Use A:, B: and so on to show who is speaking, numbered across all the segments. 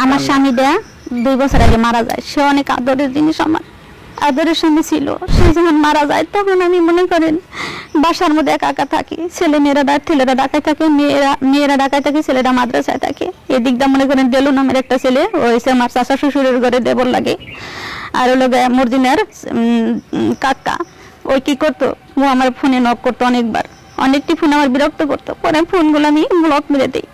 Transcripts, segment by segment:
A: আমার স্বামীটা 2 বছর আগে মারা যায়। সে অনেক আদরের জিনিস, আমার আদরের স্বামী ছিল। সে যখন মারা যায় তখন আমি মনে করেন বাসার মধ্যে একা একা থাকি। ছেলেরা ঢাকায় থাকে, মেয়েরা ঢাকায় থাকে, ছেলেরা মাদ্রাসায় থাকে। এদিক দিয়ে মনে করেন দেলু নামের একটা ছেলে, ও হয়েছে আমার চাচা শ্বশুরের ঘরে দেবর লাগে। আর হলো মর্জিনার কাকা, ওই কি করতো, ও আমার ফোনে নক করতো অনেকটি ফোন আমার বিরক্ত করতো। পরে ফোনগুলো আমি ব্লক মেরে দিই।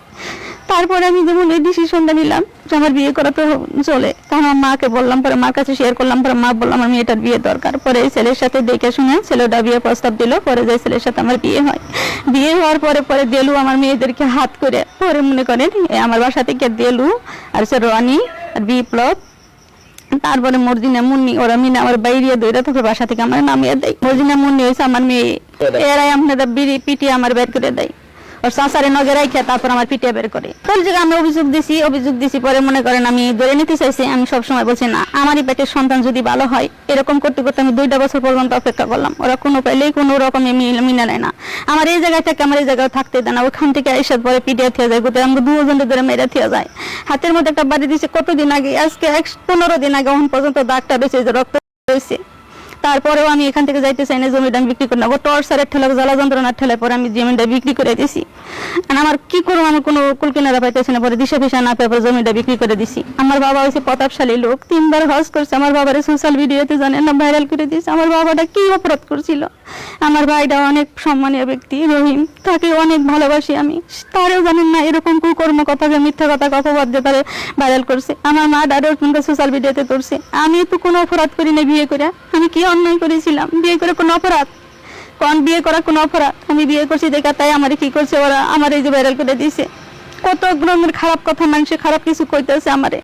A: তারপরে আমি যেমন এই ডিসিশনটা নিলাম যে আমার বিয়ে করা তো চলে, কারণ আমার মাকে বললাম, পরে মার কাছে শেয়ার করলাম। পরে মা বললাম আমার মেয়েটার বিয়ে দরকার। পরে এই ছেলের সাথে দেখে শুনে ছেলেটা বিয়ে প্রস্তাব দিল। পরে যে ছেলের সাথে আমার বিয়ে হয়, বিয়ে হওয়ার পরে দেলু আমার মেয়েদেরকে হাত করে, পরে মনে করেন আমার বাসা থেকে দেলু আর সে রনি আর বিপ্লব, তারপরে মর্জিনা মুন্নি, ওরা মিনা আমার বাইরে দইরা তারপর বাসা থেকে আমার নামিয়ে দেয়। মর্জিনা মুন্নি হয়েছে আমার মেয়ে, এরাই আপনাদের বিড়ি পিটিয়ে আমার বের করে দেয়। ওর সংসারে নজর রাখে তারপর আমার পিটিয়ে বের করে। তোর জায়গায় আমি অভিযোগ দিছি। পরে মনে করেন আমি ধরে নিতে চাইছি। আমি সবসময় বলছি না, আমারই পেটের সন্তান যদি ভালো হয়। এরকম করতে করতে আমি 2টা বছর পর্যন্ত অপেক্ষা করলাম। ওরা কোনো পাইলেই কোনো রকমে মিলে নেয় না। আমার এই জায়গায় থেকে আমার এই জায়গায় থাকতে দেয় না। ওখান থেকে এসে পরে পিটিয়ে থিয়ে যায়, কোথায় আমরা 2 জনের ধরে মেরে থিয়ে যায়। হাতের মধ্যে একটা বাড়ি দিয়েছে কতদিন আগে, আজকে 15 দিন আগে, এখন পর্যন্ত দাগটা বেঁচে রক্ত রয়েছে। তারপরেও আমি এখান থেকে যাইতে চাই না, জমিটা আমি বিক্রি করে নেবো। টর্চারের ঠেলা, জ্বালা যন্ত্রণার ঠেলায় পরে আমি জমিটা বিক্রি করে দিছি। আর আমার কি করবো, আমি কোনো কুলকিনারা পাইতেছি না। পরে দিশা ফিসা না পেয়ে পরে জমিটা বিক্রি করে দিছি। আমার বাবা হয়েছে প্রতাপশালী লোক, 3বার হজ করছে। আমার বাবারে সোশ্যাল ভিডিওতে জানেন না, ভাইরাল করে দিয়েছে। আমার বাবাটা কি অপরাধ করছিল। আমার ভাইটা অনেক সম্মানীয় ব্যক্তি, রহিম, তাকে অনেক ভালোবাসি আমি। তারেও জানেন না এরকম কুকর্ম কথা, মিথ্যা কথা, অপবাদ দিয়ে তারে ভাইরাল করছে। আমার মা ডাডর সোশ্যাল ভিডিওতে করছে। আমি তো কোনো অপরাধ করি না বিয়ে করে। আমি কি অন্যায় করেছিলাম? বিয়ে করে কোনো অপরাধ? বিয়ে করা কোনো অপরাধ? আমি বিয়ে করছি দেখা, তাই আমার কি করছে ওরা, আমার এই যে ভাইরাল করে দিছে। কত ধরনের খারাপ কথা, মানুষের খারাপ কিছু কইতেছে আমারে।